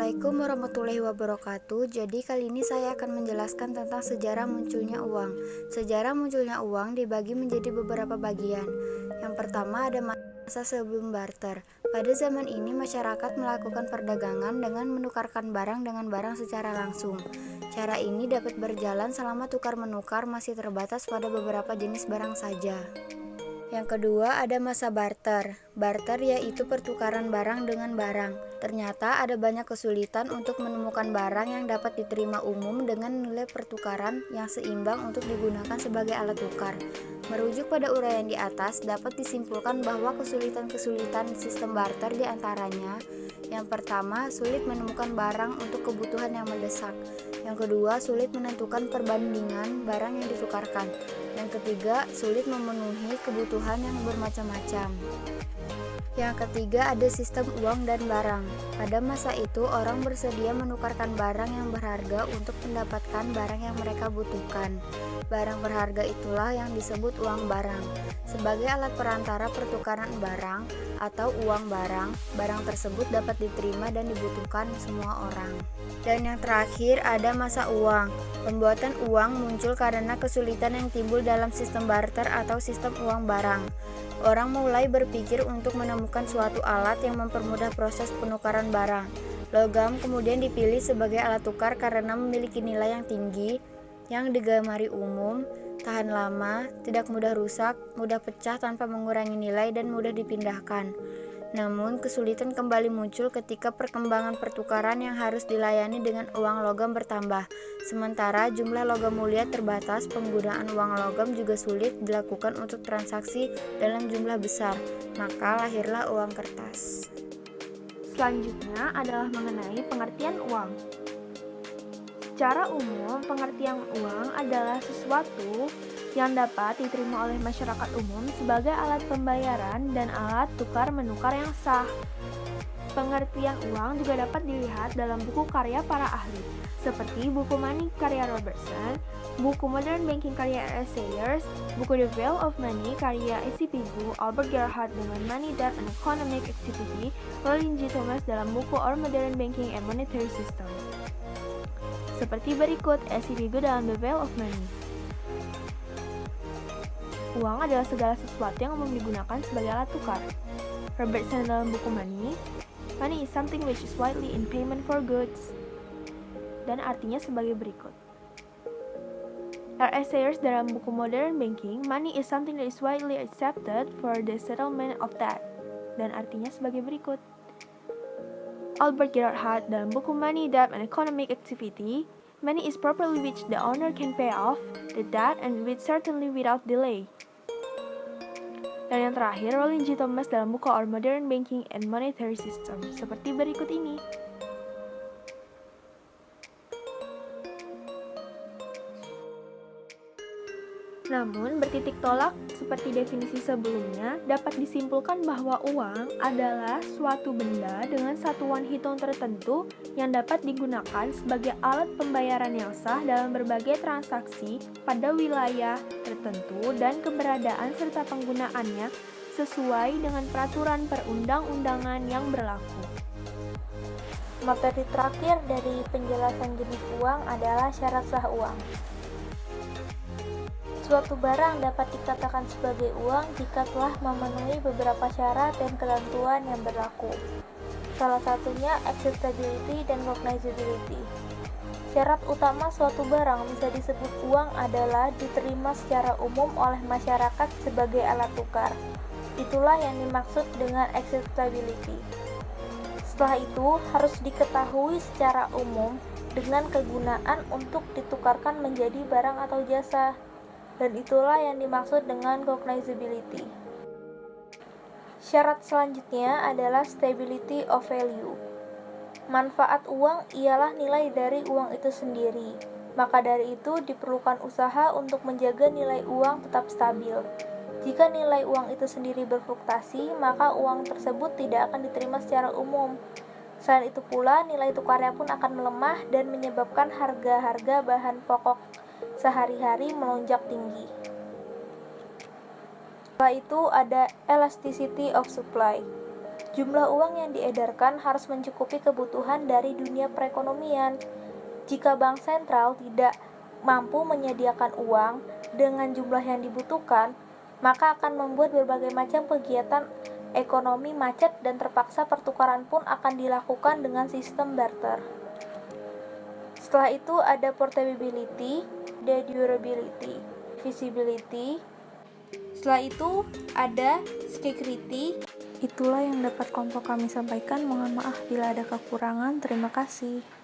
Assalamualaikum warahmatullahi wabarakatuh. Jadi kali ini saya akan menjelaskan tentang sejarah munculnya uang. Sejarah munculnya uang dibagi menjadi beberapa bagian. Yang pertama ada masa sebelum barter. Pada zaman ini masyarakat melakukan perdagangan dengan menukarkan barang dengan barang secara langsung. Cara ini dapat berjalan selama tukar-menukar masih terbatas pada beberapa jenis barang saja. Yang kedua ada masa barter. Barter yaitu pertukaran barang dengan barang. Ternyata ada banyak kesulitan untuk menemukan barang yang dapat diterima umum dengan nilai pertukaran yang seimbang untuk digunakan sebagai alat tukar. Merujuk pada uraian di atas, dapat disimpulkan bahwa kesulitan-kesulitan sistem barter diantaranya: yang pertama, sulit menemukan barang untuk kebutuhan yang mendesak. Yang kedua, sulit menentukan perbandingan barang yang ditukarkan. Yang ketiga, sulit memenuhi kebutuhan yang bermacam-macam. Yang ketiga ada sistem uang dan barang. Pada masa itu orang bersedia menukarkan barang yang berharga untuk mendapatkan barang yang mereka butuhkan. Barang berharga itulah yang disebut uang barang. Sebagai alat perantara pertukaran barang atau uang barang, barang tersebut dapat diterima dan dibutuhkan semua orang. Dan yang terakhir ada masa uang. Pembuatan uang muncul karena kesulitan yang timbul dalam sistem barter atau sistem uang barang. Orang mulai berpikir untuk menemukan suatu alat yang mempermudah proses penukaran barang. Logam kemudian dipilih sebagai alat tukar karena memiliki nilai yang tinggi, yang digemari umum, tahan lama, tidak mudah rusak, mudah pecah tanpa mengurangi nilai, dan mudah dipindahkan. Namun, kesulitan kembali muncul ketika perkembangan pertukaran yang harus dilayani dengan uang logam bertambah. Sementara jumlah logam mulia terbatas, penggunaan uang logam juga sulit dilakukan untuk transaksi dalam jumlah besar, maka lahirlah uang kertas. Selanjutnya adalah mengenai pengertian uang. Secara umum, pengertian uang adalah sesuatu yang dapat diterima oleh masyarakat umum sebagai alat pembayaran dan alat tukar-menukar yang sah. Pengertian uang juga dapat dilihat dalam buku karya para ahli, seperti buku Money karya Robertson, buku Modern Banking karya R.S. Sayers, buku The Veil of Money karya A.C. Pigou, Albert Gerhard dengan Money, Debt, and Economic Activity, Rollin G. Thomas dalam buku Our Modern Banking and Monetary System. Seperti berikut A.C. Pigou dalam The Veil of Money. Uang adalah segala sesuatu yang umum digunakan sebagai alat tukar. Robertson dalam buku Money is something which is widely in payment for goods. Dan artinya sebagai berikut. R.S. Sayers dalam buku Modern Banking, Money is something that is widely accepted for the settlement of debt. Dan artinya sebagai berikut. Albert Gerhard dalam buku Money, Debt, and Economic Activity, Money is property which the owner can pay off the debt and with certainly without delay. Dan yang terakhir, Rollin G. Thomas dalam buku Our Modern Banking and Monetary System, seperti berikut ini. Namun, bertitik tolak seperti definisi sebelumnya, dapat disimpulkan bahwa uang adalah suatu benda dengan satuan hitung tertentu yang dapat digunakan sebagai alat pembayaran yang sah dalam berbagai transaksi pada wilayah tertentu dan keberadaan serta penggunaannya sesuai dengan peraturan perundang-undangan yang berlaku. Materi terakhir dari penjelasan jenis uang adalah syarat sah uang. Suatu barang dapat dikatakan sebagai uang jika telah memenuhi beberapa syarat dan ketentuan yang berlaku. Salah satunya acceptability dan cognizability. Syarat utama suatu barang bisa disebut uang adalah diterima secara umum oleh masyarakat sebagai alat tukar. Itulah yang dimaksud dengan acceptability. Setelah itu harus diketahui secara umum dengan kegunaan untuk ditukarkan menjadi barang atau jasa. Dan itulah yang dimaksud dengan cognizability. Syarat selanjutnya adalah stability of value. Manfaat uang ialah nilai dari uang itu sendiri. Maka dari itu diperlukan usaha untuk menjaga nilai uang tetap stabil. Jika nilai uang itu sendiri berfluktuasi, maka uang tersebut tidak akan diterima secara umum. Selain itu pula, nilai tukarnya pun akan melemah dan menyebabkan harga-harga bahan pokok sehari-hari melonjak tinggi. Setelah itu ada elasticity of supply. Jumlah uang yang diedarkan harus mencukupi kebutuhan dari dunia perekonomian. Jika bank sentral tidak mampu menyediakan uang dengan jumlah yang dibutuhkan, maka akan membuat berbagai macam kegiatan ekonomi macet dan terpaksa pertukaran pun akan dilakukan dengan sistem barter. Setelah itu ada portability, ada durability, visibility. Setelah itu ada security. Itulah yang dapat kelompok kami sampaikan. Mohon maaf bila ada kekurangan. Terima kasih.